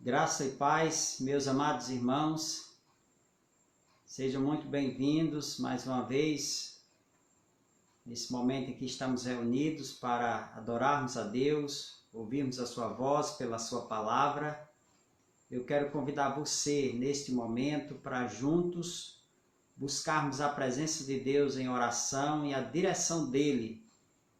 Graça e paz, meus amados irmãos, sejam muito bem-vindos mais uma vez, nesse momento em que estamos reunidos para adorarmos a Deus, ouvirmos a sua voz pela sua palavra. Eu quero convidar você neste momento para juntos buscarmos a presença de Deus em oração e a direção dele,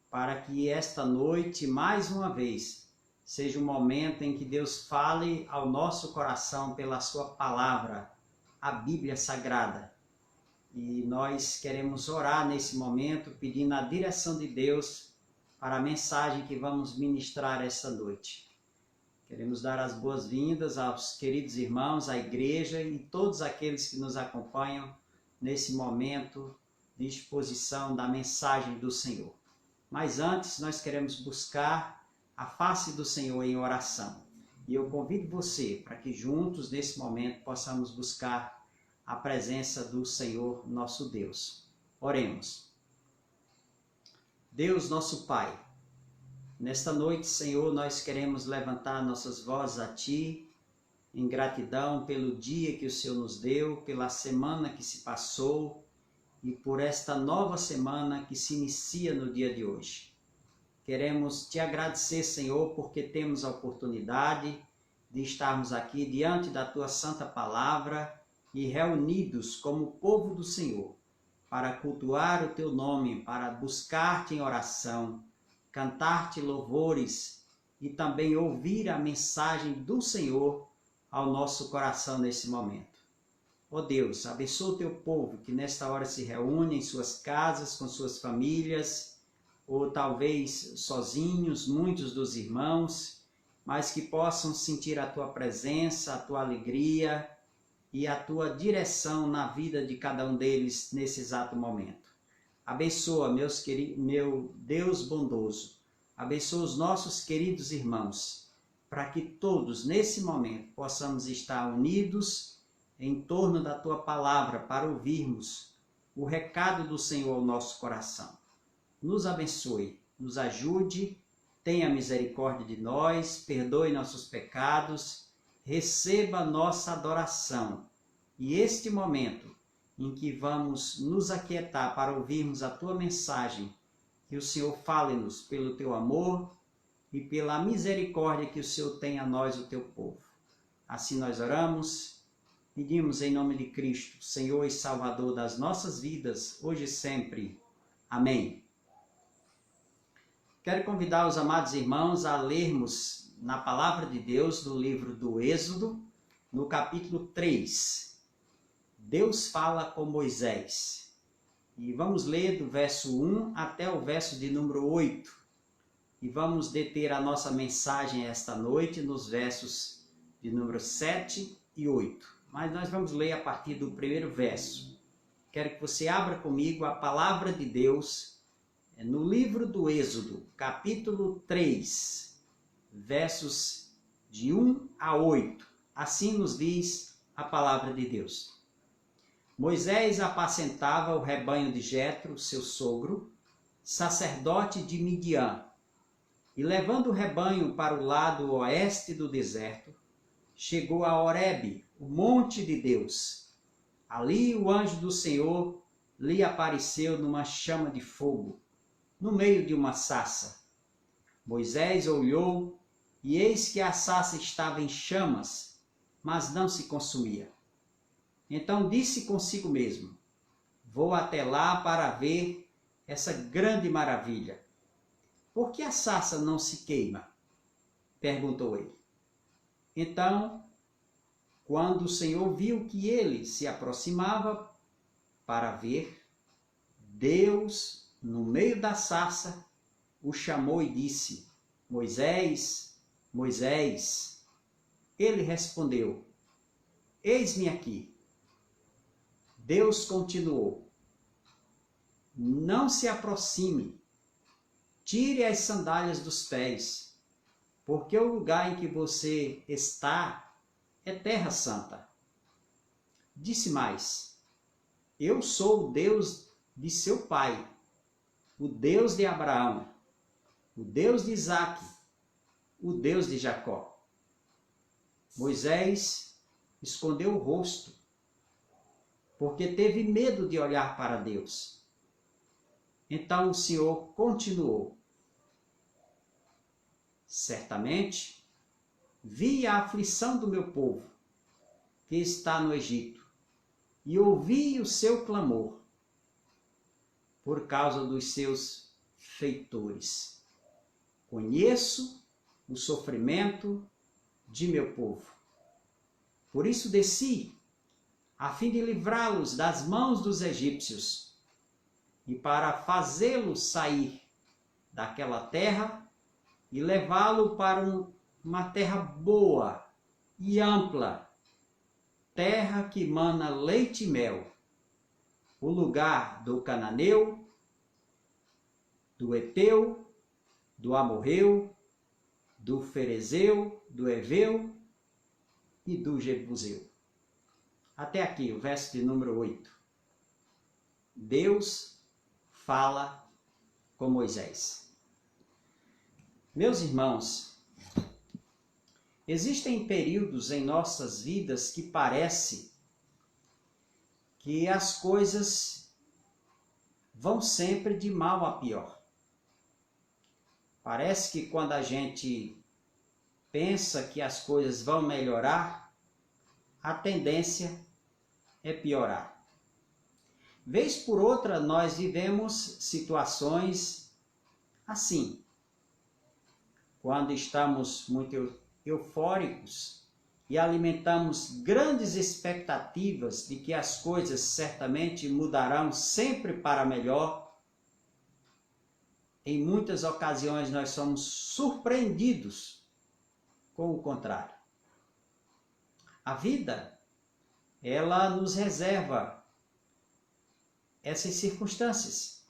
para que esta noite, mais uma vez, seja um momento em que Deus fale ao nosso coração pela sua palavra, a Bíblia Sagrada. E nós queremos orar nesse momento, pedindo a direção de Deus para a mensagem que vamos ministrar essa noite. Queremos dar as boas-vindas aos queridos irmãos, à igreja e todos aqueles que nos acompanham nesse momento de exposição da mensagem do Senhor. Mas antes, nós queremos buscar a face do Senhor em oração. E eu convido você para que juntos, nesse momento, possamos buscar a presença do Senhor, nosso Deus. Oremos. Deus, nosso Pai, nesta noite, Senhor, nós queremos levantar nossas vozes a Ti, em gratidão pelo dia que o Senhor nos deu, pela semana que se passou e por esta nova semana que se inicia no dia de hoje. Queremos te agradecer, Senhor, porque temos a oportunidade de estarmos aqui diante da Tua Santa Palavra e reunidos como povo do Senhor, para cultuar o Teu nome, para buscar-te em oração, cantar-te louvores e também ouvir a mensagem do Senhor ao nosso coração nesse momento. Ó Deus, abençoa o Teu povo que nesta hora se reúne em suas casas, com suas famílias, ou talvez sozinhos, muitos dos irmãos, mas que possam sentir a Tua presença, a Tua alegria e a Tua direção na vida de cada um deles nesse exato momento. Abençoa, meu Deus bondoso, abençoa os nossos queridos irmãos, para que todos, nesse momento, possamos estar unidos em torno da Tua palavra para ouvirmos o recado do Senhor ao nosso coração. Nos abençoe, nos ajude, tenha misericórdia de nós, perdoe nossos pecados, receba nossa adoração. E este momento em que vamos nos aquietar para ouvirmos a Tua mensagem, que o Senhor fale-nos pelo Teu amor e pela misericórdia que o Senhor tem a nós, o Teu povo. Assim nós oramos, pedimos em nome de Cristo, Senhor e Salvador das nossas vidas, hoje e sempre. Amém. Quero convidar os amados irmãos a lermos na Palavra de Deus, no livro do Êxodo, no capítulo 3. Deus fala com Moisés. E vamos ler do verso 1 até o verso de número 8. E vamos deter a nossa mensagem esta noite nos versos de número 7 e 8. Mas nós vamos ler a partir do primeiro verso. Quero que você abra comigo a Palavra de Deus no livro do Êxodo, capítulo 3, versos de 1 a 8. Assim nos diz a palavra de Deus. Moisés apacentava o rebanho de Jetro, seu sogro, sacerdote de Midian, e levando o rebanho para o lado oeste do deserto, chegou a Horebe, o monte de Deus. Ali o anjo do Senhor lhe apareceu numa chama de fogo, no meio de uma sarça. Moisés olhou, e eis que a sarça estava em chamas, mas não se consumia. Então disse consigo mesmo: vou até lá para ver essa grande maravilha. Por que a sarça não se queima? Perguntou ele. Então, quando o Senhor viu que ele se aproximava para ver, Deus, no meio da sarça, o chamou e disse: Moisés, Moisés. Ele respondeu: eis-me aqui. Deus continuou: não se aproxime, tire as sandálias dos pés, porque o lugar em que você está é terra santa. Disse mais: eu sou o Deus de seu pai, o Deus de Abraão, o Deus de Isaque, o Deus de Jacó. Moisés escondeu o rosto, porque teve medo de olhar para Deus. Então o Senhor continuou: certamente vi a aflição do meu povo, que está no Egito, e ouvi o seu clamor, por causa dos seus feitores. Conheço o sofrimento de meu povo. Por isso desci, a fim de livrá-los das mãos dos egípcios, e para fazê-los sair daquela terra e levá-lo para uma terra boa e ampla, terra que mana leite e mel, o lugar do cananeu, do heteu, do amorreu, do ferezeu, do heveu e do jebuseu. Até aqui, o verso de número 8. Deus fala com Moisés. Meus irmãos, existem períodos em nossas vidas que parece que as coisas vão sempre de mal a pior. Parece que quando a gente pensa que as coisas vão melhorar, a tendência é piorar. Vez por outra, nós vivemos situações assim. Quando estamos muito eufóricos e alimentamos grandes expectativas de que as coisas certamente mudarão sempre para melhor, em muitas ocasiões nós somos surpreendidos com o contrário. A vida, ela nos reserva essas circunstâncias,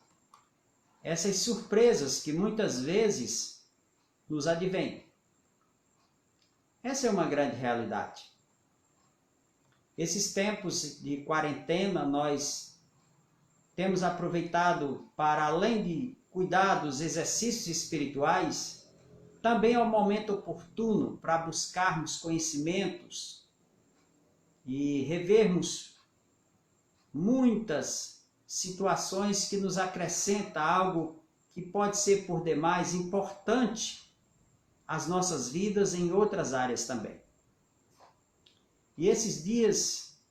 essas surpresas que muitas vezes nos advêm. Essa é uma grande realidade. Esses tempos de quarentena nós temos aproveitado para, além de cuidar dos exercícios espirituais, também é um momento oportuno para buscarmos conhecimentos e revermos muitas situações que nos acrescentam algo que pode ser por demais importante às nossas vidas em outras áreas também. E esses dias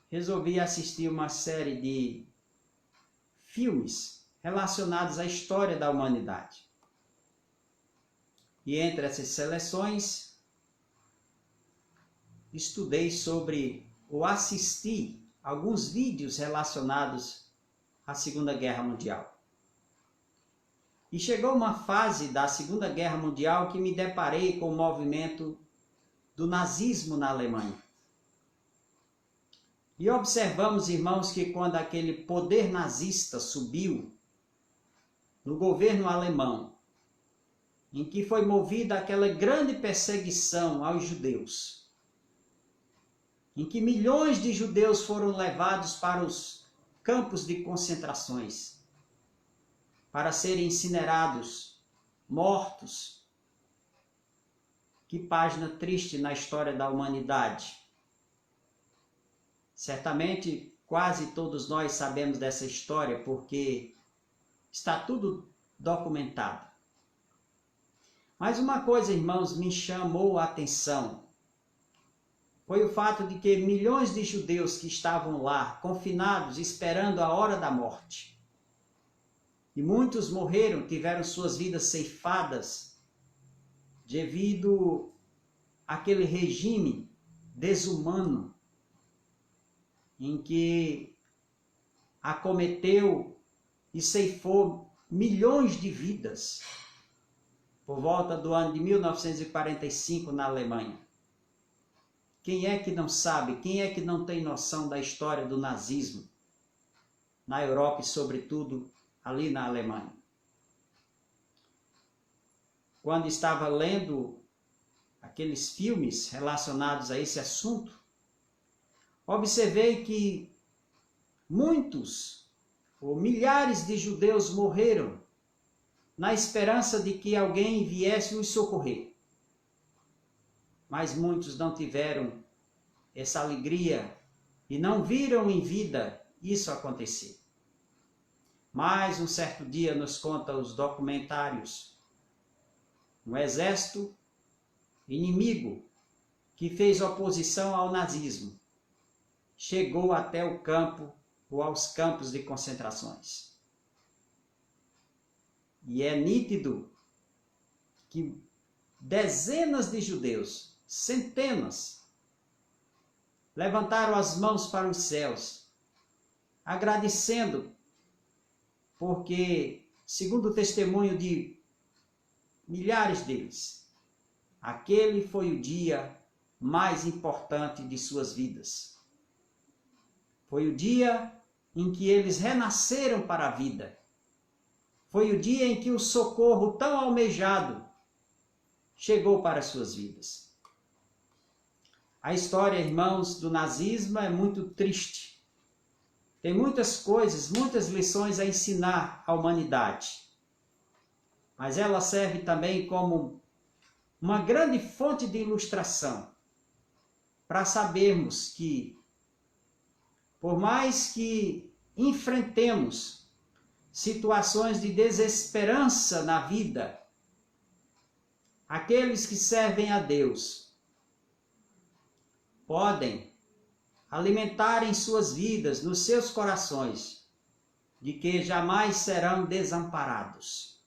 resolvi assistir uma série de filmes relacionados à história da humanidade. E entre essas seleções, estudei sobre ou assisti alguns vídeos relacionados à Segunda Guerra Mundial. E chegou uma fase da Segunda Guerra Mundial que me deparei com o movimento do nazismo na Alemanha. E observamos, irmãos, que quando aquele poder nazista subiu no governo alemão, em que foi movida aquela grande perseguição aos judeus, em que milhões de judeus foram levados para os campos de concentrações, para serem incinerados, mortos. Que página triste na história da humanidade. Certamente, quase todos nós sabemos dessa história, porque está tudo documentado. Mas uma coisa, irmãos, me chamou a atenção. Foi o fato de que milhões de judeus que estavam lá, confinados, esperando a hora da morte. E muitos morreram, tiveram suas vidas ceifadas devido àquele regime desumano em que acometeu e ceifou milhões de vidas por volta do ano de 1945 na Alemanha. Quem é que não sabe, quem é que não tem noção da história do nazismo na Europa e sobretudo ali na Alemanha? Quando estava lendo aqueles filmes relacionados a esse assunto, observei que muitos ou milhares de judeus morreram na esperança de que alguém viesse os socorrer. mas muitos não tiveram essa alegria e não viram em vida isso acontecer. Mas um certo dia nos conta os documentários, um exército inimigo que fez oposição ao nazismo chegou até o campo ou aos campos de concentrações. E é nítido que dezenas de judeus, centenas, levantaram as mãos para os céus, agradecendo, porque, segundo o testemunho de milhares deles, aquele foi o dia mais importante de suas vidas. Foi o dia em que eles renasceram para a vida. Foi o dia em que o socorro tão almejado chegou para as suas vidas. A história, irmãos, do nazismo é muito triste. Tem muitas coisas, muitas lições a ensinar à humanidade. Mas ela serve também como uma grande fonte de ilustração para sabermos que, por mais que enfrentemos situações de desesperança na vida, aqueles que servem a Deus podem alimentar em suas vidas, nos seus corações, de que jamais serão desamparados.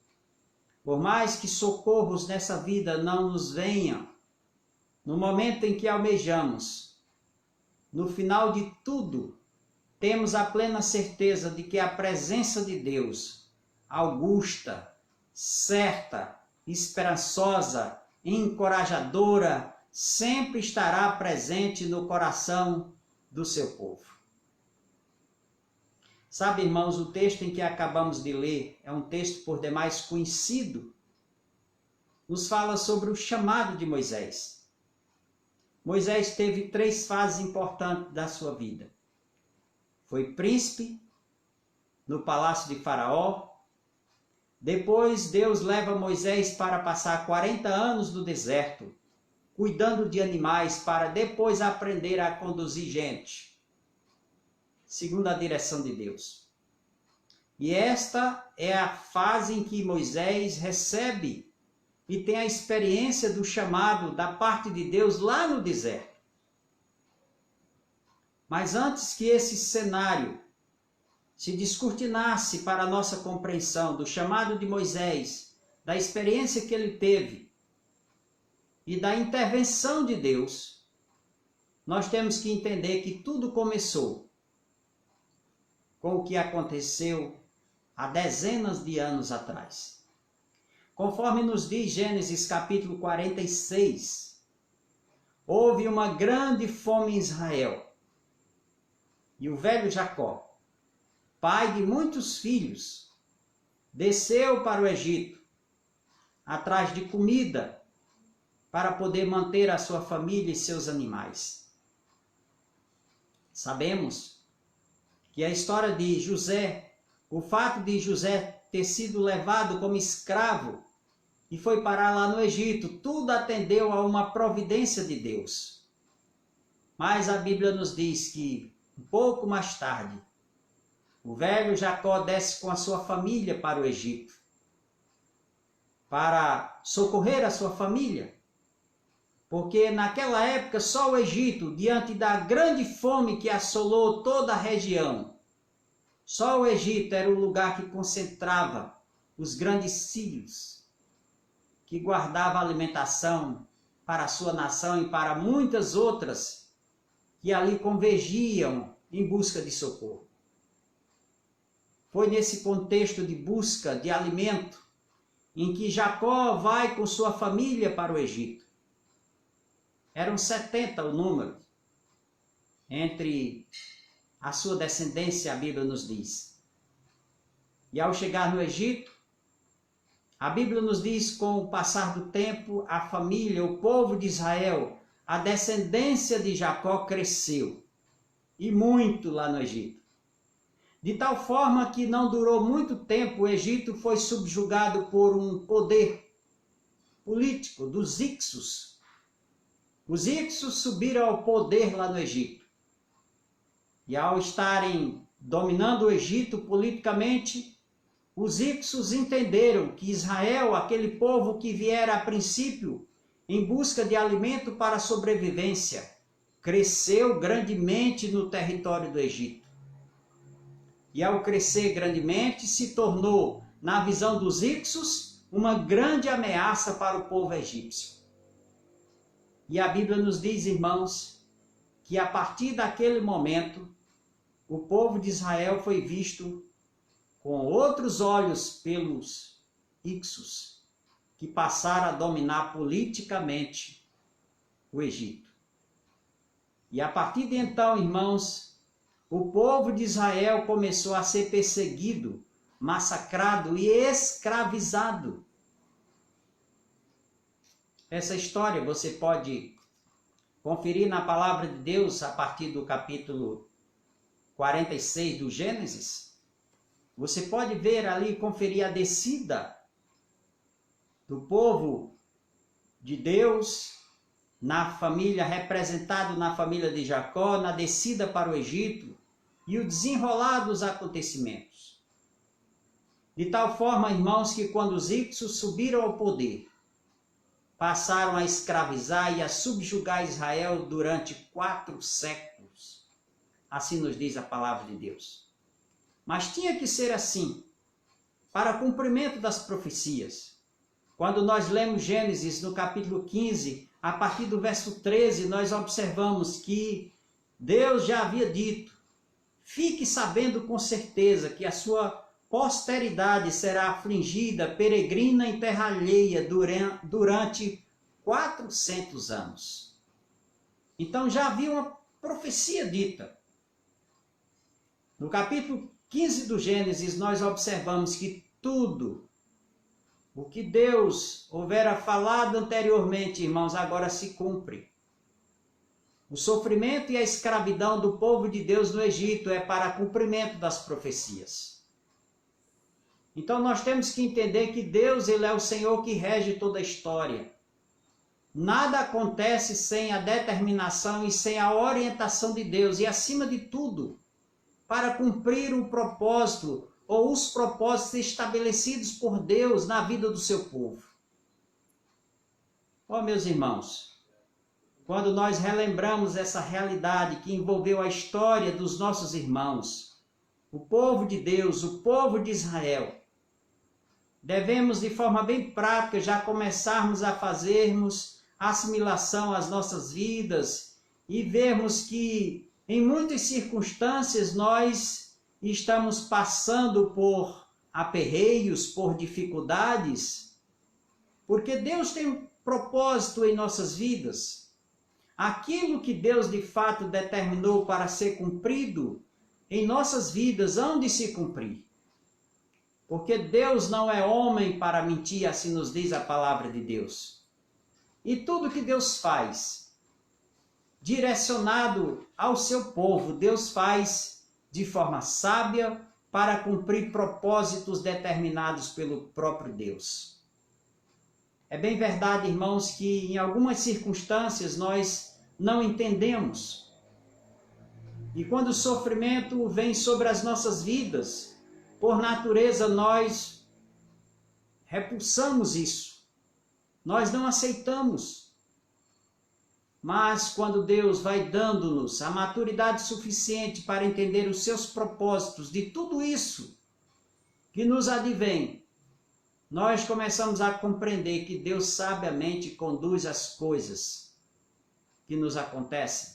Por mais que socorros nessa vida não nos venham, no momento em que almejamos, no final de tudo, temos a plena certeza de que a presença de Deus, augusta, certa, esperançosa, encorajadora, sempre estará presente no coração do seu povo. Sabe, irmãos, o texto em que acabamos de ler é um texto por demais conhecido. Nos fala sobre o chamado de Moisés. Moisés teve 3 fases importantes da sua vida. Foi príncipe no palácio de Faraó. Depois Deus leva Moisés para passar 40 anos no deserto, cuidando de animais, para depois aprender a conduzir gente, segundo a direção de Deus. E esta é a fase em que Moisés recebe e tem a experiência do chamado da parte de Deus lá no deserto. Mas antes que esse cenário se descortinasse para a nossa compreensão do chamado de Moisés, da experiência que ele teve e da intervenção de Deus, nós temos que entender que tudo começou com o que aconteceu há dezenas de anos atrás. Conforme nos diz Gênesis capítulo 46, houve uma grande fome em Israel. E o velho Jacó, pai de muitos filhos, desceu para o Egito, atrás de comida, para poder manter a sua família e seus animais. Sabemos que a história de José, o fato de José ter sido levado como escravo e foi parar lá no Egito, tudo atendeu a uma providência de Deus. Mas a Bíblia nos diz que, um pouco mais tarde, o velho Jacó desce com a sua família para o Egito, para socorrer a sua família, porque naquela época só o Egito, diante da grande fome que assolou toda a região, só o Egito era o lugar que concentrava os grandes sírios, que guardava alimentação para a sua nação e para muitas outras que ali convergiam em busca de socorro. Foi nesse contexto de busca de alimento em que Jacó vai com sua família para o Egito. Eram 70 o número, entre a sua descendência, a Bíblia nos diz. E ao chegar no Egito, a Bíblia nos diz, com o passar do tempo, a família, o povo de Israel, a descendência de Jacó cresceu, e muito lá no Egito. De tal forma que não durou muito tempo, o Egito foi subjugado por um poder político dos Hicsos, Os Hicsos subiram ao poder lá no Egito. E ao estarem dominando o Egito politicamente, os Hicsos entenderam que Israel, aquele povo que viera a princípio em busca de alimento para a sobrevivência, cresceu grandemente no território do Egito. E ao crescer grandemente, se tornou, na visão dos Hicsos, uma grande ameaça para o povo egípcio. E a Bíblia nos diz, irmãos, que a partir daquele momento, o povo de Israel foi visto com outros olhos pelos Hicsos, que passaram a dominar politicamente o Egito. E a partir de então, irmãos, o povo de Israel começou a ser perseguido, massacrado e escravizado. Essa história você pode conferir na palavra de Deus a partir do capítulo 46 do Gênesis. Você pode ver ali, conferir a descida do povo de Deus na família, representado na família de Jacó, na descida para o Egito e o desenrolar dos acontecimentos. De tal forma, irmãos, que quando os Hicsos subiram ao poder, passaram a escravizar e a subjugar Israel durante 4 séculos. Assim nos diz a palavra de Deus. Mas tinha que ser assim, para cumprimento das profecias. Quando nós lemos Gênesis no capítulo 15, a partir do verso 13, nós observamos que Deus já havia dito: fique sabendo com certeza que a sua posteridade será afligida, peregrina em terra alheia durante 400 anos. Então já havia uma profecia dita. No capítulo 15 do Gênesis, nós observamos que tudo o que Deus houvera falado anteriormente, irmãos, agora se cumpre. O sofrimento e a escravidão do povo de Deus no Egito é para cumprimento das profecias. Então nós temos que entender que Deus, Ele é o Senhor que rege toda a história. Nada acontece sem a determinação e sem a orientação de Deus. E acima de tudo, para cumprir o propósito ou os propósitos estabelecidos por Deus na vida do seu povo. Ó, meus irmãos, quando nós relembramos essa realidade que envolveu a história dos nossos irmãos, o povo de Deus, o povo de Israel, devemos de forma bem prática já começarmos a fazermos assimilação às nossas vidas e vermos que em muitas circunstâncias nós estamos passando por aperreios, por dificuldades, porque Deus tem um propósito em nossas vidas. Aquilo que Deus de fato determinou para ser cumprido em nossas vidas, hão de se cumprir. Porque Deus não é homem para mentir, assim nos diz a palavra de Deus. E tudo que Deus faz, direcionado ao seu povo, Deus faz de forma sábia para cumprir propósitos determinados pelo próprio Deus. É bem verdade, irmãos, que em algumas circunstâncias nós não entendemos. E quando o sofrimento vem sobre as nossas vidas, por natureza nós repulsamos isso. Nós não aceitamos. Mas quando Deus vai dando-nos a maturidade suficiente para entender os seus propósitos de tudo isso que nos advém, nós começamos a compreender que Deus sabiamente conduz as coisas que nos acontecem,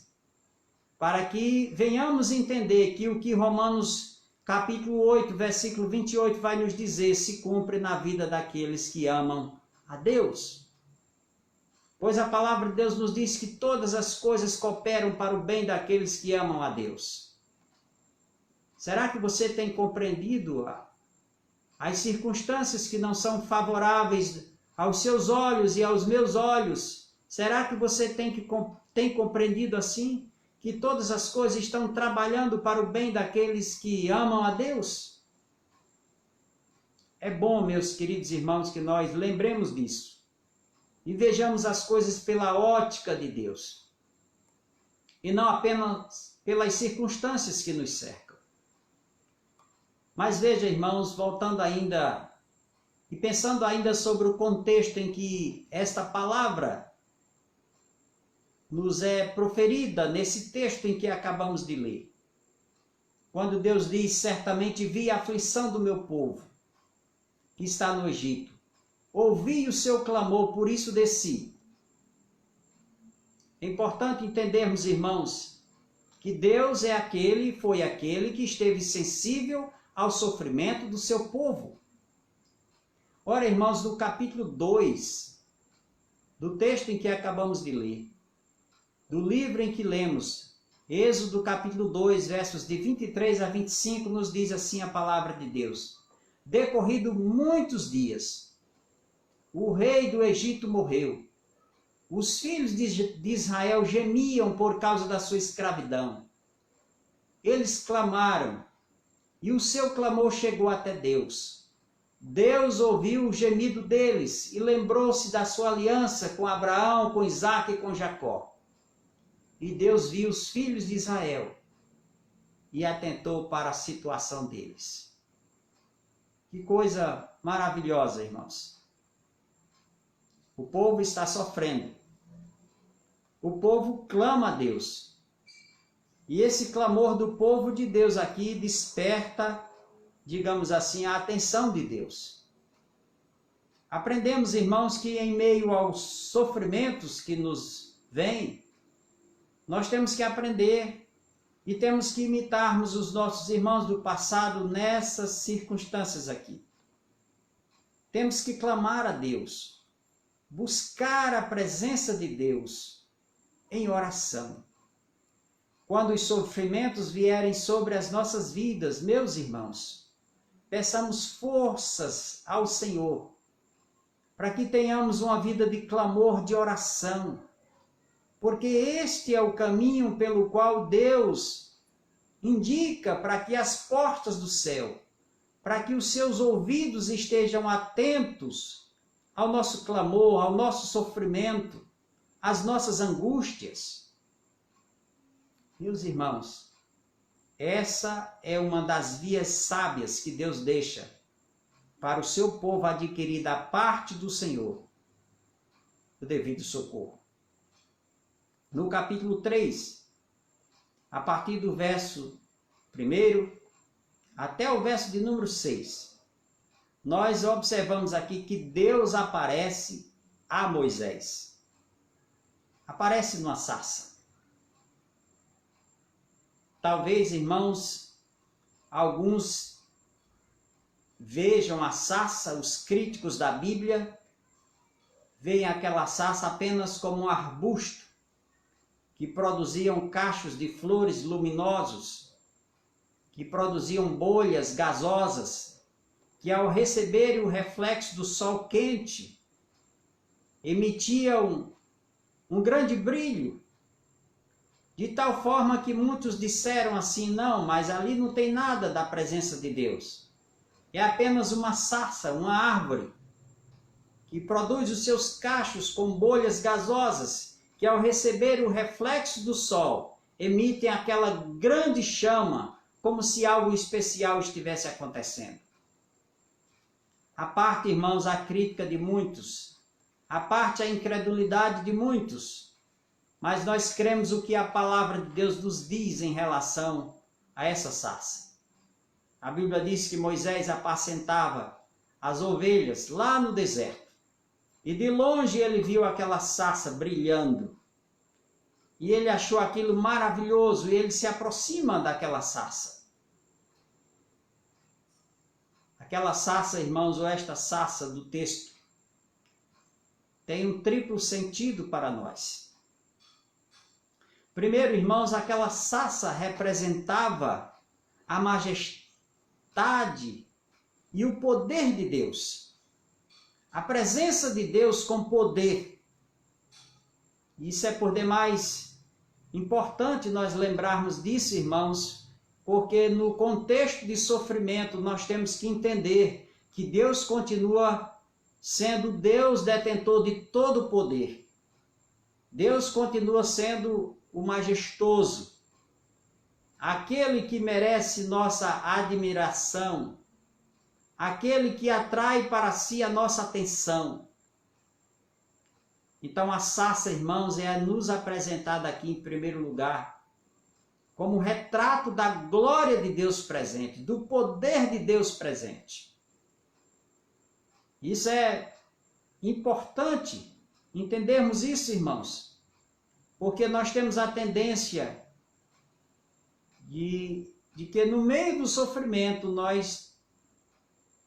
para que venhamos entender que o que Romanos capítulo 8, versículo 28 vai nos dizer se cumpre na vida daqueles que amam a Deus. Pois a palavra de Deus nos diz que todas as coisas cooperam para o bem daqueles que amam a Deus. Será que você tem compreendido as circunstâncias que não são favoráveis aos seus olhos e aos meus olhos? Será que você tem compreendido assim? Que todas as coisas estão trabalhando para o bem daqueles que amam a Deus? É bom, meus queridos irmãos, que nós lembremos disso. e vejamos as coisas pela ótica de Deus, e não apenas pelas circunstâncias que nos cercam. Mas veja, irmãos, voltando ainda e pensando ainda sobre o contexto em que esta palavra nos é proferida nesse texto em que acabamos de ler. Quando Deus diz, certamente vi a aflição do meu povo, que está no Egito. Ouvi o seu clamor, por isso desci. É importante entendermos, irmãos, que Deus é aquele, foi aquele que esteve sensível ao sofrimento do seu povo. Ora, irmãos, no capítulo 2, do texto em que acabamos de ler, do livro em que lemos, Êxodo capítulo 2, versos de 23 a 25, nos diz assim a palavra de Deus. Decorrido muitos dias, o rei do Egito morreu. Os filhos de Israel gemiam por causa da sua escravidão. Eles clamaram, e o seu clamor chegou até Deus. Deus ouviu o gemido deles e lembrou-se da sua aliança com Abraão, com Isaque e com Jacó. E Deus viu os filhos de Israel e atentou para a situação deles. Que coisa maravilhosa, irmãos. O povo está sofrendo. O povo clama a Deus. E esse clamor do povo de Deus aqui desperta, digamos assim, a atenção de Deus. Aprendemos, irmãos, que em meio aos sofrimentos que nos vêm, nós temos que aprender e temos que imitarmos os nossos irmãos do passado nessas circunstâncias aqui. Temos que clamar a Deus, buscar a presença de Deus em oração. Quando os sofrimentos vierem sobre as nossas vidas, meus irmãos, peçamos forças ao Senhor, para que tenhamos uma vida de clamor, de oração, porque este é o caminho pelo qual Deus indica para que as portas do céu, para que os seus ouvidos estejam atentos ao nosso clamor, ao nosso sofrimento, às nossas angústias. Meus irmãos, essa é uma das vias sábias que Deus deixa para o seu povo adquirir da parte do Senhor o devido socorro. No capítulo 3, a partir do verso 1 até o verso de número 6, nós observamos aqui que Deus aparece a Moisés. Aparece numa sarça. Talvez, irmãos, alguns vejam a sarça, os críticos da Bíblia, veem aquela sarça apenas como um arbusto que produziam cachos de flores luminosos, que produziam bolhas gasosas, que ao receberem o reflexo do sol quente, emitiam um grande brilho, de tal forma que muitos disseram assim, não, mas ali não tem nada da presença de Deus. É apenas uma sarça, uma árvore, que produz os seus cachos com bolhas gasosas, que ao receber o reflexo do sol, emitem aquela grande chama, como se algo especial estivesse acontecendo. A parte, irmãos, a crítica de muitos, a parte a incredulidade de muitos, mas nós cremos o que a palavra de Deus nos diz em relação a essa sarça. A Bíblia diz que Moisés apacentava as ovelhas lá no deserto. E de longe ele viu aquela sarça brilhando. E ele achou aquilo maravilhoso e ele se aproxima daquela sarça. Aquela sarça, irmãos, ou esta sarça do texto, tem um triplo sentido para nós. Primeiro, irmãos, aquela sarça representava a majestade e o poder de Deus. A presença de Deus com poder. Isso é por demais importante nós lembrarmos disso, irmãos, porque no contexto de sofrimento nós temos que entender que Deus continua sendo Deus detentor de todo o poder. Deus continua sendo o majestoso, aquele que merece nossa admiração, aquele que atrai para si a nossa atenção. Então a sarça, irmãos, é nos apresentada aqui em primeiro lugar como retrato da glória de Deus presente, do poder de Deus presente. Isso é importante entendermos isso, irmãos, porque nós temos a tendência de que no meio do sofrimento nós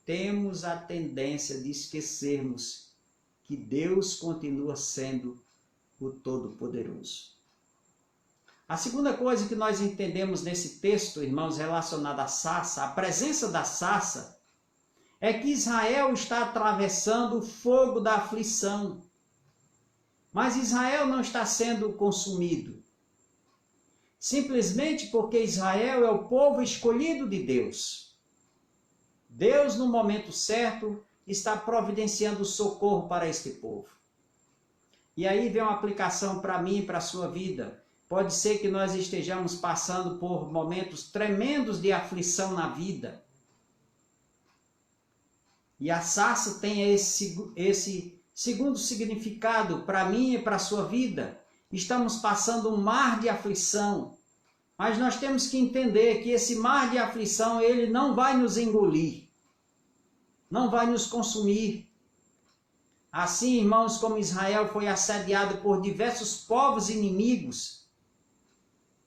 temos a tendência de esquecermos que Deus continua sendo o Todo-Poderoso. A segunda coisa que nós entendemos nesse texto, irmãos, relacionado à sarça, a presença da sarça, é que Israel está atravessando o fogo da aflição. Mas Israel não está sendo consumido. Simplesmente porque Israel é o povo escolhido de Deus. Deus, no momento certo, está providenciando socorro para este povo. E aí vem uma aplicação para mim e para a sua vida. Pode ser que nós estejamos passando por momentos tremendos de aflição na vida. E a sarça tem esse segundo significado para mim e para a sua vida. Estamos passando um mar de aflição, mas nós temos que entender que esse mar de aflição, ele não vai nos engolir, não vai nos consumir. Assim, irmãos, como Israel foi assediado por diversos povos inimigos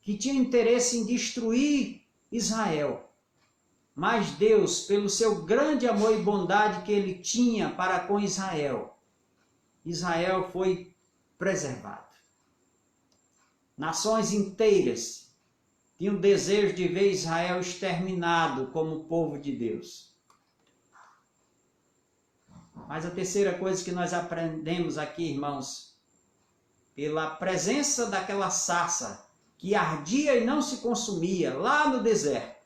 que tinham interesse em destruir Israel, mas Deus, pelo seu grande amor e bondade que ele tinha para com Israel, Israel foi preservado. Nações inteiras tinham desejo de ver Israel exterminado como povo de Deus. Mas a terceira coisa que nós aprendemos aqui, irmãos, pela presença daquela sarça que ardia e não se consumia lá no deserto,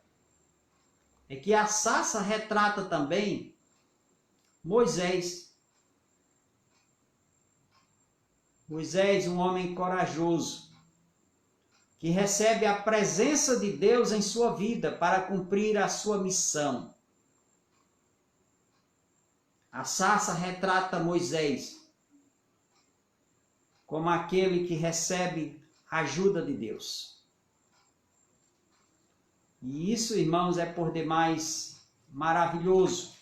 é que a sarça retrata também Moisés. Moisés, um homem corajoso, que recebe a presença de Deus em sua vida para cumprir a sua missão. A sarça retrata Moisés como aquele que recebe a ajuda de Deus. E isso, irmãos, é por demais maravilhoso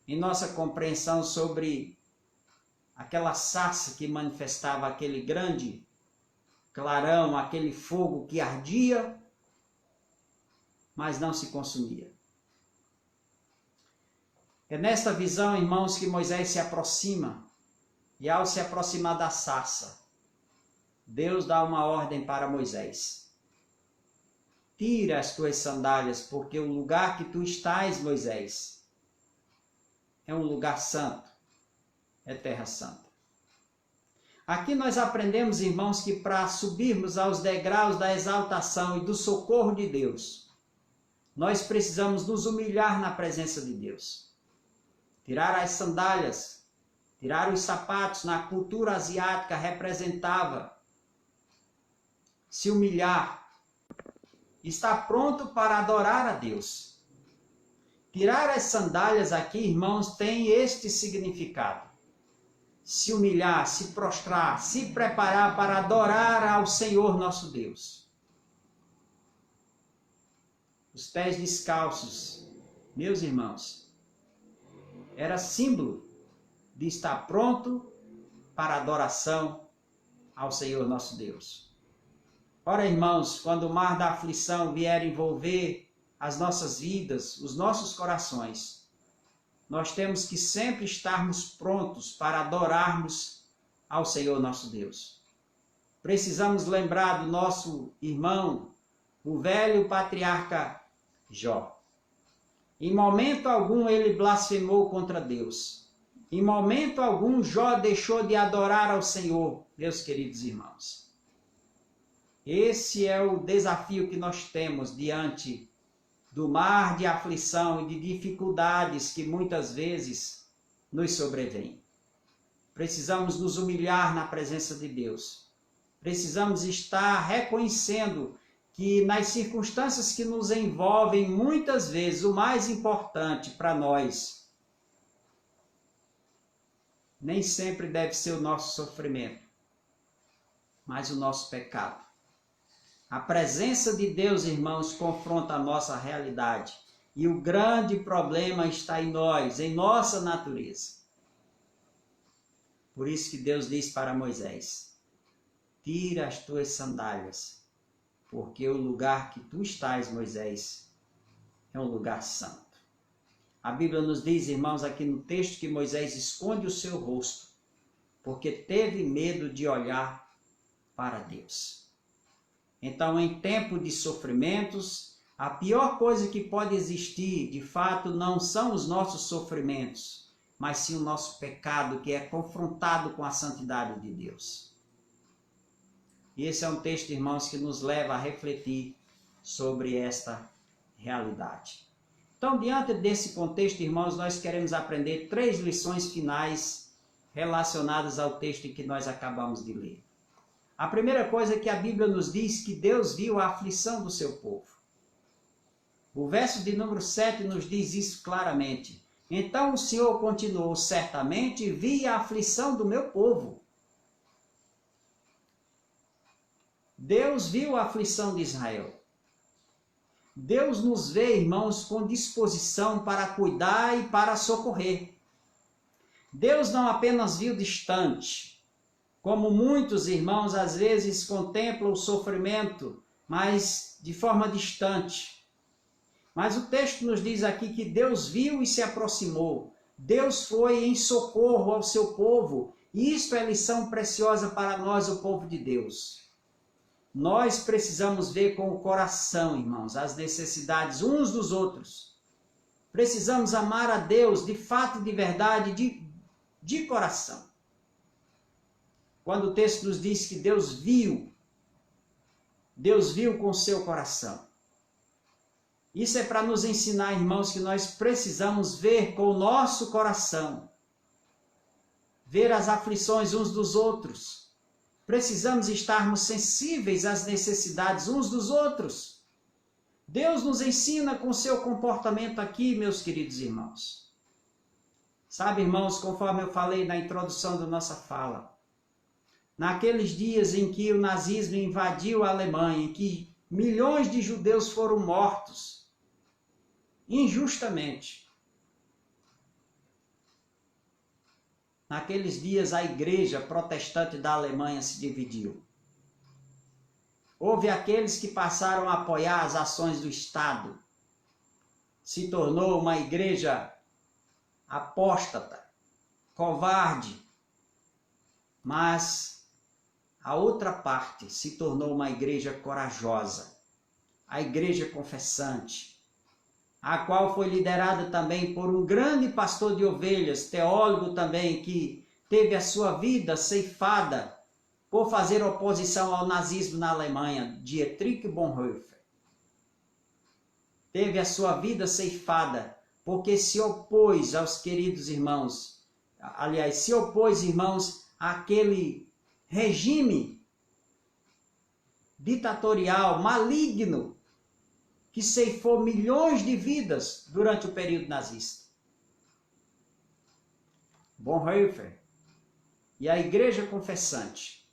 em nossa compreensão sobre aquela sarça que manifestava aquele grande clarão, aquele fogo que ardia, mas não se consumia. É nesta visão, irmãos, que Moisés se aproxima, e ao se aproximar da sarça, Deus dá uma ordem para Moisés. Tira as tuas sandálias, porque o lugar que tu estás, Moisés, é um lugar santo, é terra santa. Aqui nós aprendemos, irmãos, que para subirmos aos degraus da exaltação e do socorro de Deus, nós precisamos nos humilhar na presença de Deus. Tirar as sandálias, tirar os sapatos, na cultura asiática representava se humilhar, estar pronto para adorar a Deus. Tirar as sandálias aqui, irmãos, tem este significado. Se humilhar, se prostrar, se preparar para adorar ao Senhor nosso Deus. Os pés descalços, meus irmãos, era símbolo de estar pronto para adoração ao Senhor nosso Deus. Ora, irmãos, quando o mar da aflição vier envolver as nossas vidas, os nossos corações, nós temos que sempre estarmos prontos para adorarmos ao Senhor nosso Deus. Precisamos lembrar do nosso irmão, o velho patriarca Jó. Em momento algum ele blasfemou contra Deus. Em momento algum Jó deixou de adorar ao Senhor, meus queridos irmãos. Esse é o desafio que nós temos diante do mar de aflição e de dificuldades que muitas vezes nos sobrevêm. Precisamos nos humilhar na presença de Deus. Precisamos estar reconhecendo que nas circunstâncias que nos envolvem, muitas vezes o mais importante para nós nem sempre deve ser o nosso sofrimento, mas o nosso pecado. A presença de Deus, irmãos, confronta a nossa realidade. E o grande problema está em nós, em nossa natureza. Por isso que Deus diz para Moisés: tira as tuas sandálias, porque o lugar que tu estás, Moisés, é um lugar santo. A Bíblia nos diz, irmãos, aqui no texto, que Moisés esconde o seu rosto, porque teve medo de olhar para Deus. Então, em tempo de sofrimentos, a pior coisa que pode existir, de fato, não são os nossos sofrimentos, mas sim o nosso pecado, que é confrontado com a santidade de Deus. E esse é um texto, irmãos, que nos leva a refletir sobre esta realidade. Então, diante desse contexto, irmãos, nós queremos aprender 3 lições finais relacionadas ao texto que nós acabamos de ler. A primeira coisa é que a Bíblia nos diz que Deus viu a aflição do seu povo. O verso de número 7 nos diz isso claramente. Então o Senhor continuou: certamente vi a aflição do meu povo. Deus viu a aflição de Israel. Deus nos vê, irmãos, com disposição para cuidar e para socorrer. Deus não apenas viu distante, como muitos irmãos às vezes contemplam o sofrimento, mas de forma distante. Mas o texto nos diz aqui que Deus viu e se aproximou. Deus foi em socorro ao seu povo. E isto é lição preciosa para nós, o povo de Deus. Nós precisamos ver com o coração, irmãos, as necessidades uns dos outros. Precisamos amar a Deus de fato e de verdade, de coração. Quando o texto nos diz que Deus viu com o seu coração. Isso é para nos ensinar, irmãos, que nós precisamos ver com o nosso coração. Ver as aflições uns dos outros. Precisamos estarmos sensíveis às necessidades uns dos outros. Deus nos ensina com o seu comportamento aqui, meus queridos irmãos. Sabe, irmãos, conforme eu falei na introdução da nossa fala, naqueles dias em que o nazismo invadiu a Alemanha, em que milhões de judeus foram mortos, injustamente. Naqueles dias a igreja protestante da Alemanha se dividiu. Houve aqueles que passaram a apoiar as ações do Estado. Se tornou uma igreja apóstata, covarde. Mas a outra parte se tornou uma igreja corajosa, a igreja confessante, a qual foi liderada também por um grande pastor de ovelhas, teólogo também, que teve a sua vida ceifada por fazer oposição ao nazismo na Alemanha, Dietrich Bonhoeffer. Teve a sua vida ceifada porque se opôs aos queridos irmãos, aliás, se opôs, irmãos, àquele regime ditatorial, maligno, que ceifou milhões de vidas durante o período nazista. Bonhoeffer e a igreja confessante,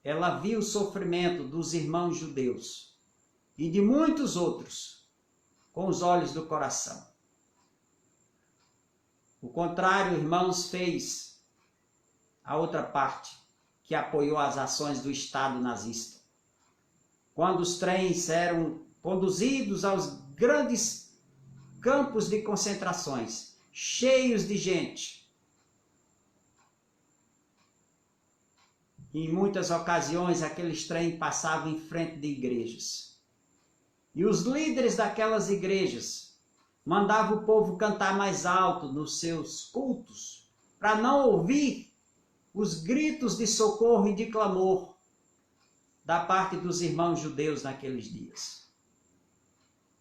ela viu o sofrimento dos irmãos judeus e de muitos outros com os olhos do coração. O contrário, irmãos, fez a outra parte, que apoiou as ações do Estado nazista. Quando os trens eram conduzidos aos grandes campos de concentrações, cheios de gente. E em muitas ocasiões, aqueles trens passavam em frente de igrejas. E os líderes daquelas igrejas mandavam o povo cantar mais alto nos seus cultos, para não ouvir os gritos de socorro e de clamor da parte dos irmãos judeus naqueles dias.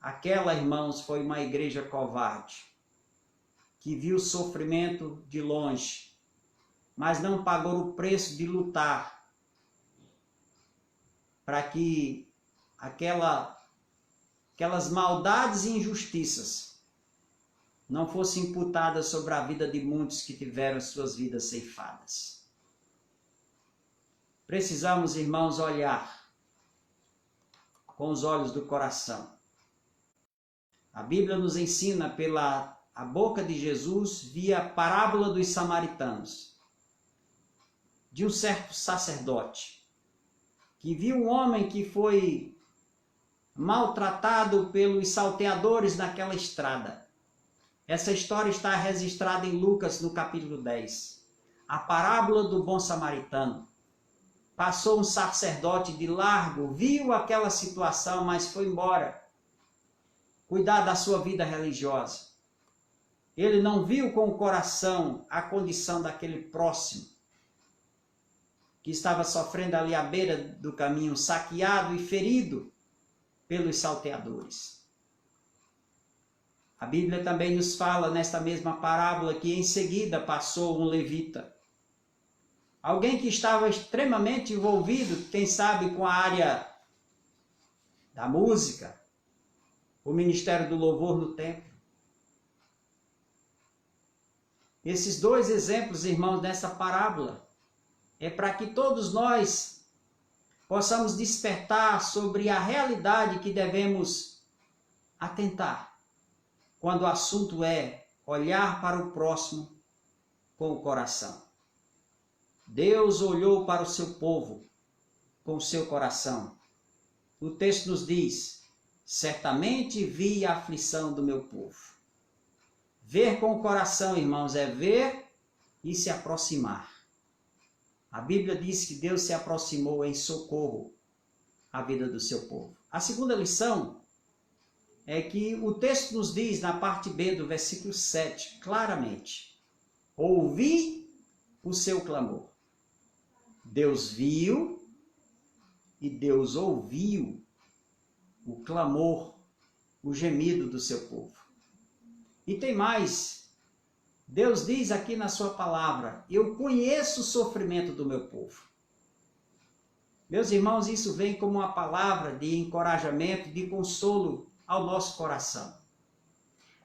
Aquela, irmãos, foi uma igreja covarde, que viu o sofrimento de longe, mas não pagou o preço de lutar para que aquelas maldades e injustiças não fossem imputadas sobre a vida de muitos que tiveram suas vidas ceifadas. Precisamos, irmãos, olhar com os olhos do coração. A Bíblia nos ensina pela a boca de Jesus via a parábola dos samaritanos, de um certo sacerdote, que viu um homem que foi maltratado pelos salteadores naquela estrada. Essa história está registrada em Lucas, no capítulo 10. A parábola do bom samaritano. Passou um sacerdote de largo, viu aquela situação, mas foi embora cuidar da sua vida religiosa. Ele não viu com o coração a condição daquele próximo que estava sofrendo ali à beira do caminho, saqueado e ferido pelos salteadores. A Bíblia também nos fala nesta mesma parábola que em seguida passou um levita. Alguém que estava extremamente envolvido, quem sabe, com a área da música, o ministério do louvor no templo. Esses dois exemplos, irmãos, dessa parábola, é para que todos nós possamos despertar sobre a realidade que devemos atentar, quando o assunto é olhar para o próximo com o coração. Deus olhou para o seu povo com o seu coração. O texto nos diz: certamente vi a aflição do meu povo. Ver com o coração, irmãos, é ver e se aproximar. A Bíblia diz que Deus se aproximou em socorro à vida do seu povo. A segunda lição é que o texto nos diz, na parte B do versículo 7, claramente: ouvi o seu clamor. Deus viu e Deus ouviu o clamor, o gemido do seu povo. E tem mais. Deus diz aqui na sua palavra: eu conheço o sofrimento do meu povo. Meus irmãos, isso vem como uma palavra de encorajamento, de consolo ao nosso coração.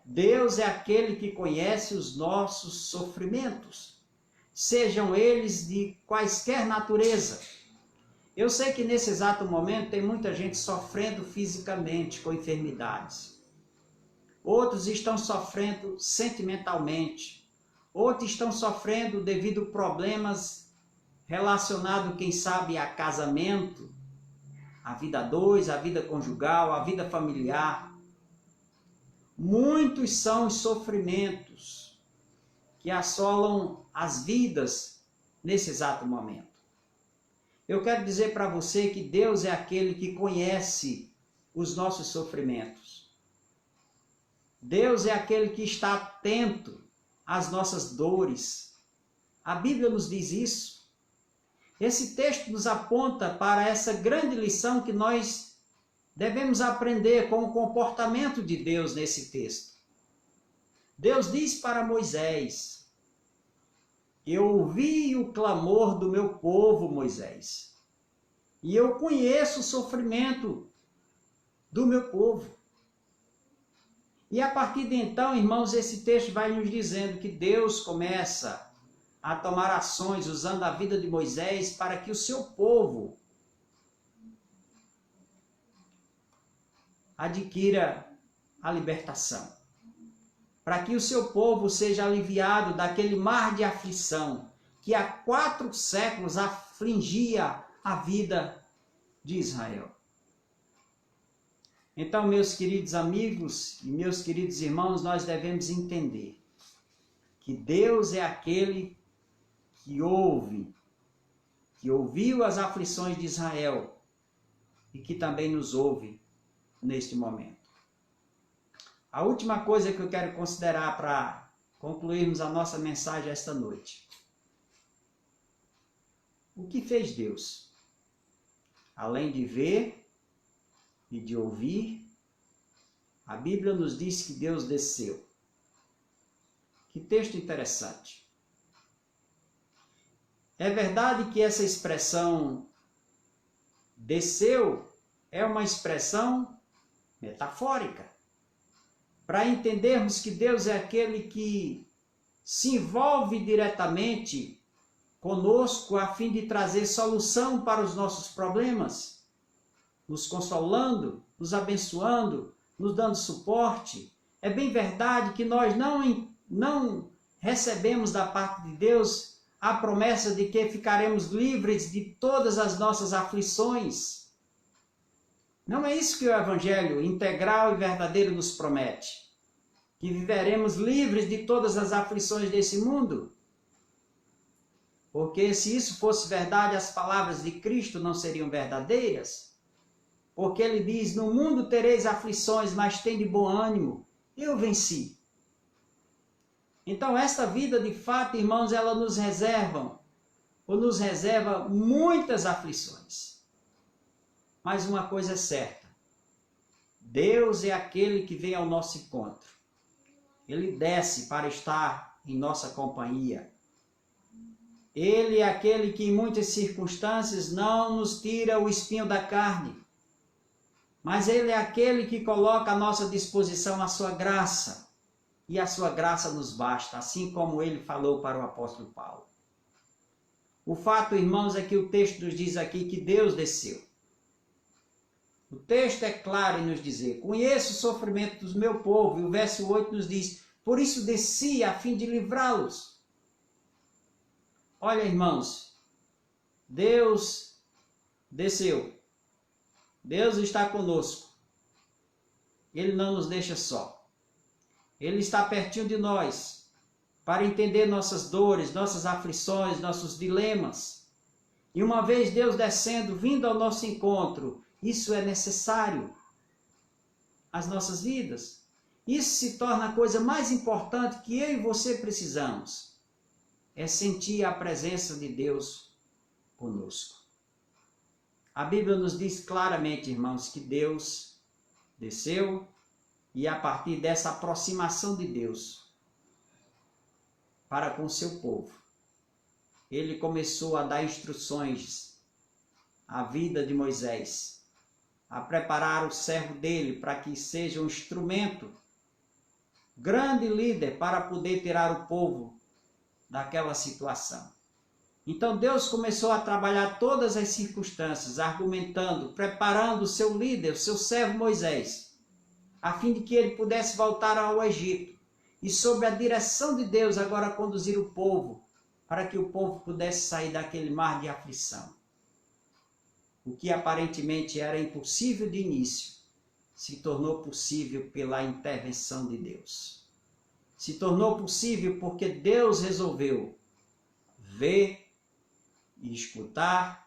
Deus é aquele que conhece os nossos sofrimentos, sejam eles de quaisquer natureza. Eu sei que nesse exato momento tem muita gente sofrendo fisicamente com enfermidades. Outros estão sofrendo sentimentalmente. Outros estão sofrendo devido a problemas relacionados, quem sabe, a casamento, a vida a dois, a vida conjugal, a vida familiar. Muitos são os sofrimentos que assolam as vidas nesse exato momento. Eu quero dizer para você que Deus é aquele que conhece os nossos sofrimentos. Deus é aquele que está atento às nossas dores. A Bíblia nos diz isso. Esse texto nos aponta para essa grande lição que nós devemos aprender com o comportamento de Deus nesse texto. Deus diz para Moisés: eu ouvi o clamor do meu povo, Moisés, e eu conheço o sofrimento do meu povo. E a partir de então, irmãos, esse texto vai nos dizendo que Deus começa a tomar ações usando a vida de Moisés para que o seu povo adquira a libertação. Para que o seu povo seja aliviado daquele mar de aflição que há 4 séculos afligia a vida de Israel. Então, meus queridos amigos e meus queridos irmãos, nós devemos entender que Deus é aquele que ouve, que ouviu as aflições de Israel e que também nos ouve neste momento. A última coisa que eu quero considerar para concluirmos a nossa mensagem esta noite. O que fez Deus? Além de ver e de ouvir, a Bíblia nos diz que Deus desceu. Que texto interessante. É verdade que essa expressão desceu é uma expressão metafórica, para entendermos que Deus é aquele que se envolve diretamente conosco a fim de trazer solução para os nossos problemas, nos consolando, nos abençoando, nos dando suporte. É bem verdade que nós não recebemos da parte de Deus a promessa de que ficaremos livres de todas as nossas aflições. Não é isso que o Evangelho integral e verdadeiro nos promete. Que viveremos livres de todas as aflições desse mundo. Porque se isso fosse verdade, as palavras de Cristo não seriam verdadeiras. Porque ele diz, no mundo tereis aflições, mas tende bom ânimo. Eu venci. Então esta vida, de fato, irmãos, ela nos reserva muitas aflições. Mas uma coisa é certa, Deus é aquele que vem ao nosso encontro. Ele desce para estar em nossa companhia. Ele é aquele que em muitas circunstâncias não nos tira o espinho da carne, mas Ele é aquele que coloca à nossa disposição a sua graça. E a sua graça nos basta, assim como ele falou para o apóstolo Paulo. O fato, irmãos, é que o texto nos diz aqui que Deus desceu. O texto é claro em nos dizer, conheço o sofrimento do meu povo, e o verso 8 nos diz, por isso desci a fim de livrá-los. Olha, irmãos, Deus desceu. Deus está conosco. Ele não nos deixa só. Ele está pertinho de nós para entender nossas dores, nossas aflições, nossos dilemas. E uma vez Deus descendo, vindo ao nosso encontro, isso é necessário às nossas vidas. Isso se torna a coisa mais importante que eu e você precisamos. É sentir a presença de Deus conosco. A Bíblia nos diz claramente, irmãos, que Deus desceu. E a partir dessa aproximação de Deus para com o seu povo, ele começou a dar instruções à vida de Moisés, a preparar o servo dele para que seja um instrumento, grande líder para poder tirar o povo daquela situação. Então Deus começou a trabalhar todas as circunstâncias, argumentando, preparando o seu líder, o seu servo Moisés, a fim de que ele pudesse voltar ao Egito e sob a direção de Deus agora conduzir o povo, para que o povo pudesse sair daquele mar de aflição. O que aparentemente era impossível de início, se tornou possível pela intervenção de Deus. Se tornou possível porque Deus resolveu ver e escutar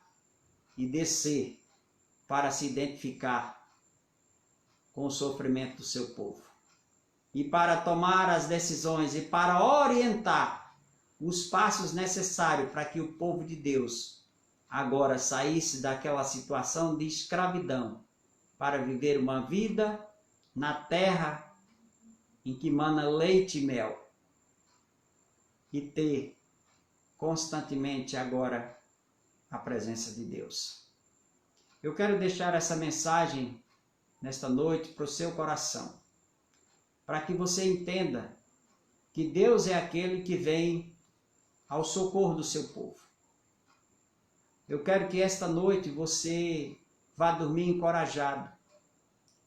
e descer para se identificar com o sofrimento do seu povo. E para tomar as decisões e para orientar os passos necessários para que o povo de Deus agora saísse daquela situação de escravidão para viver uma vida na terra em que mana leite e mel e ter constantemente agora a presença de Deus. Eu quero deixar essa mensagem nesta noite para o seu coração, para que você entenda que Deus é aquele que vem ao socorro do seu povo. Eu quero que esta noite você vá dormir encorajado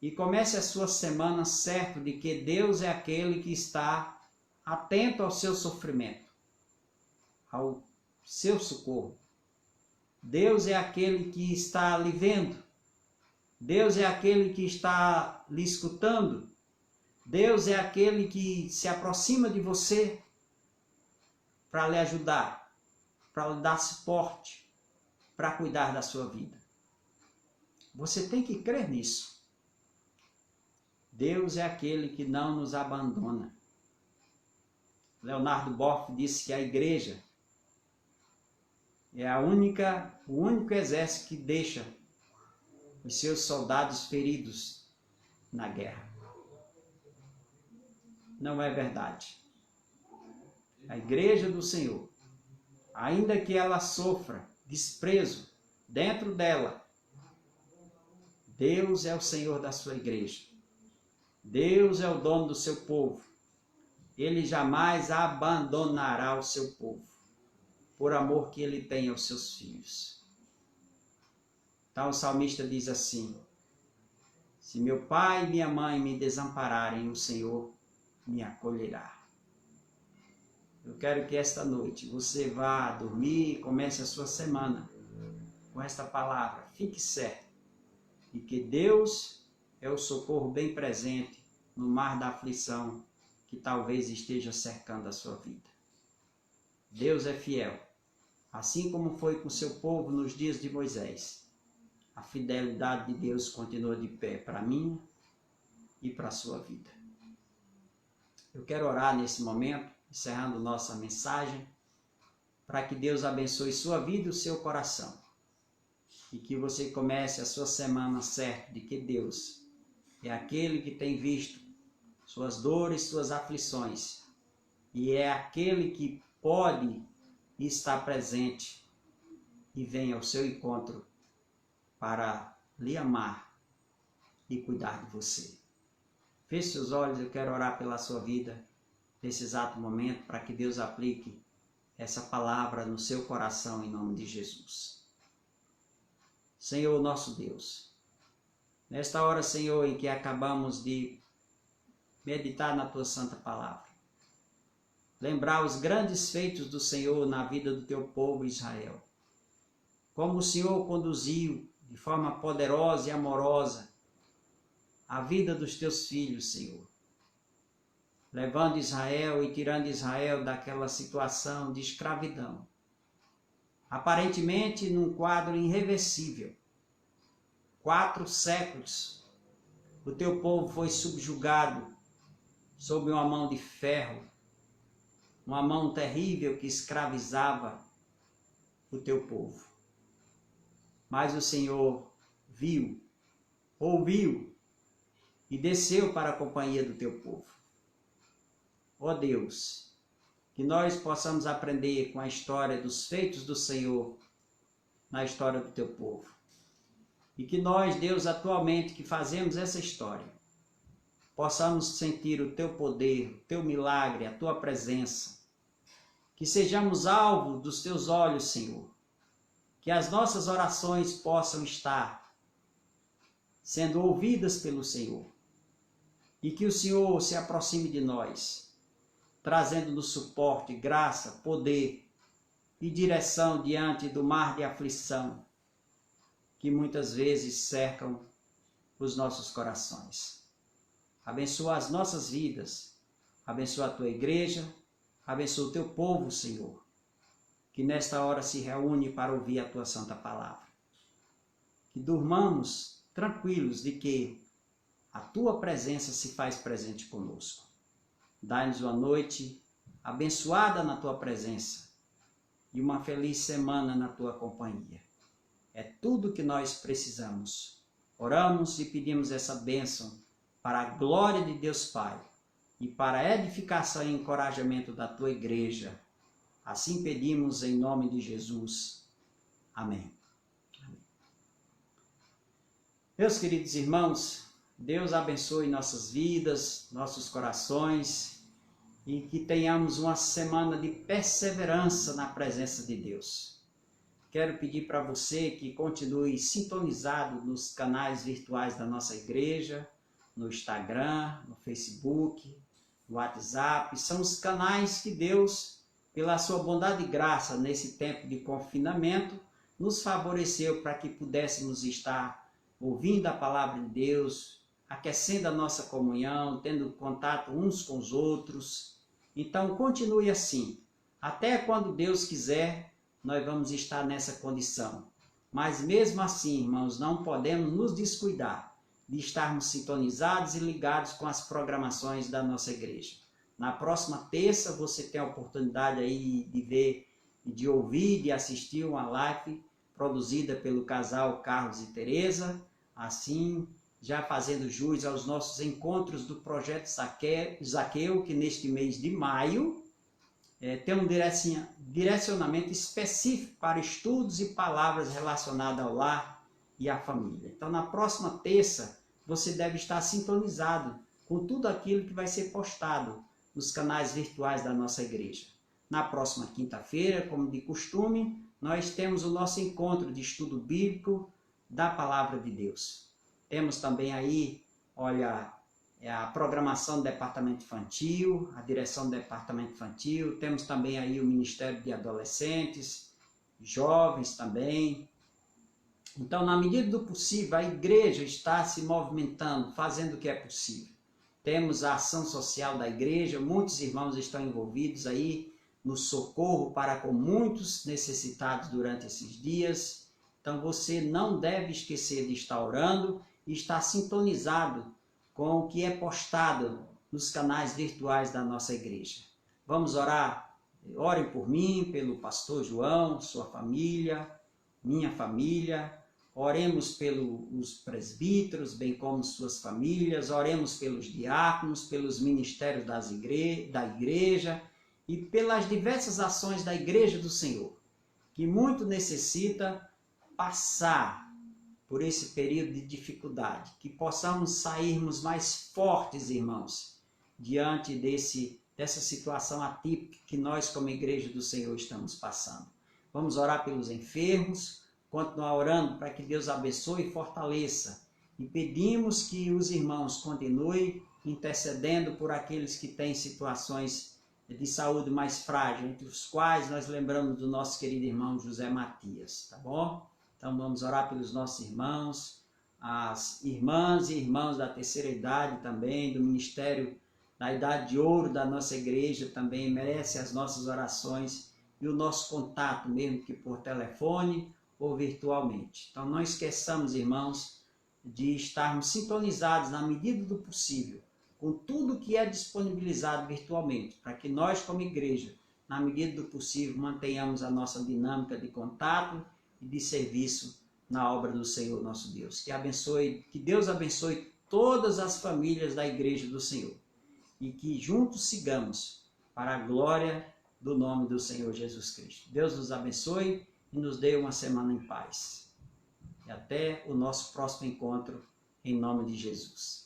e comece a sua semana certo de que Deus é aquele que está atento ao seu sofrimento, ao seu socorro. Deus é aquele que está lhe vendo. Deus é aquele que está lhe escutando. Deus é aquele que se aproxima de você para lhe ajudar, para lhe dar suporte, para cuidar da sua vida. Você tem que crer nisso. Deus é aquele que não nos abandona. Leonardo Boff disse que a igreja é o único exército que deixa os seus soldados feridos na guerra. Não é verdade. a igreja do Senhor, ainda que ela sofra desprezo dentro dela, Deus é o Senhor da sua igreja. Deus é o dono do seu povo. Ele jamais abandonará o seu povo, por amor que ele tem aos seus filhos. Então o salmista diz assim: se meu pai e minha mãe me desampararem, o Senhor me acolherá. Eu quero que esta noite você vá dormir e comece a sua semana com esta palavra. Fique certo de que Deus é o socorro bem presente no mar da aflição que talvez esteja cercando a sua vida. Deus é fiel, assim como foi com seu povo nos dias de Moisés. A fidelidade de Deus continua de pé para mim e para a sua vida. Eu quero orar nesse momento, encerrando nossa mensagem, para que Deus abençoe sua vida e o seu coração. E que você comece a sua semana certo de que Deus é aquele que tem visto suas dores, suas aflições, e é aquele que pode estar presente e vem ao seu encontro para lhe amar e cuidar de você. Feche seus olhos, eu quero orar pela sua vida nesse exato momento, para que Deus aplique essa palavra no seu coração em nome de Jesus. Senhor nosso Deus, nesta hora, Senhor, em que acabamos de meditar na tua santa palavra, lembrar os grandes feitos do Senhor na vida do teu povo Israel, como o Senhor conduziu de forma poderosa e amorosa a vida dos teus filhos, Senhor, levando Israel e tirando Israel daquela situação de escravidão, aparentemente num quadro irreversível. 4 séculos o teu povo foi subjugado sob uma mão de ferro, uma mão terrível que escravizava o teu povo. Mas o Senhor viu, ouviu e desceu para a companhia do teu povo. Ó Deus, que nós possamos aprender com a história dos feitos do Senhor na história do teu povo. E que nós, Deus, atualmente que fazemos essa história, possamos sentir o teu poder, o teu milagre, a tua presença. Que sejamos alvo dos teus olhos, Senhor. Que as nossas orações possam estar sendo ouvidas pelo Senhor. E que o Senhor se aproxime de nós, trazendo-nos suporte, graça, poder e direção diante do mar de aflição que muitas vezes cercam os nossos corações. Abençoa as nossas vidas, abençoa a tua igreja, abençoa o teu povo, Senhor, que nesta hora se reúne para ouvir a tua santa palavra. Que durmamos tranquilos de que a tua presença se faz presente conosco. Dai-nos uma noite abençoada na tua presença e uma feliz semana na tua companhia. É tudo que nós precisamos. Oramos e pedimos essa bênção para a glória de Deus Pai e para a edificação e encorajamento da tua igreja. Assim pedimos em nome de Jesus. Amém. Meus queridos irmãos, Deus abençoe nossas vidas, nossos corações e que tenhamos uma semana de perseverança na presença de Deus. Quero pedir para você que continue sintonizado nos canais virtuais da nossa igreja, no Instagram, no Facebook, no WhatsApp. São os canais que Deus, pela sua bondade e graça nesse tempo de confinamento, nos favoreceu para que pudéssemos estar ouvindo a palavra de Deus, aquecendo a nossa comunhão, tendo contato uns com os outros. Então continue assim, até quando Deus quiser, nós vamos estar nessa condição. Mas mesmo assim, irmãos, não podemos nos descuidar de estarmos sintonizados e ligados com as programações da nossa igreja. Na próxima terça você tem a oportunidade aí de ver, de ouvir, de assistir uma live produzida pelo casal Carlos e Teresa, assim já fazendo jus aos nossos encontros do Projeto Zaqueu, que neste mês de maio ter um direcionamento específico para estudos e palavras relacionadas ao lar e à família. Então, na próxima terça, você deve estar sintonizado com tudo aquilo que vai ser postado nos canais virtuais da nossa igreja. Na próxima quinta-feira, como de costume, nós temos o nosso encontro de estudo bíblico da Palavra de Deus. Temos também aí, olha, a programação do Departamento Infantil, a direção do Departamento Infantil, temos também aí o Ministério de Adolescentes, jovens também. Então, na medida do possível, a igreja está se movimentando, fazendo o que é possível. Temos a ação social da igreja, muitos irmãos estão envolvidos aí no socorro para com muitos necessitados durante esses dias. Então, você não deve esquecer de estar orando e estar sintonizado com o que é postado nos canais virtuais da nossa igreja. Vamos orar? Orem por mim, pelo pastor João, sua família, minha família. Oremos pelos presbíteros, bem como suas famílias. Oremos pelos diáconos, pelos ministérios da igreja e pelas diversas ações da igreja do Senhor, que muito necessita passar por esse período de dificuldade, que possamos sairmos mais fortes, irmãos, diante dessa situação atípica que nós, como igreja do Senhor, estamos passando. Vamos orar pelos enfermos, continuar orando para que Deus abençoe e fortaleça. E pedimos que os irmãos continuem intercedendo por aqueles que têm situações de saúde mais frágil, entre os quais nós lembramos do nosso querido irmão José Matias, tá bom? Então vamos orar pelos nossos irmãos, as irmãs e irmãos da terceira idade também, do ministério da idade de ouro da nossa igreja também merece as nossas orações e o nosso contato, mesmo que por telefone ou virtualmente. Então não esqueçamos, irmãos, de estarmos sintonizados na medida do possível com tudo que é disponibilizado virtualmente, para que nós como igreja, na medida do possível, mantenhamos a nossa dinâmica de contato e de serviço na obra do Senhor nosso Deus. Que Deus abençoe todas as famílias da igreja do Senhor e que juntos sigamos para a glória do nome do Senhor Jesus Cristo. Deus nos abençoe e nos dê uma semana em paz. E até o nosso próximo encontro, em nome de Jesus.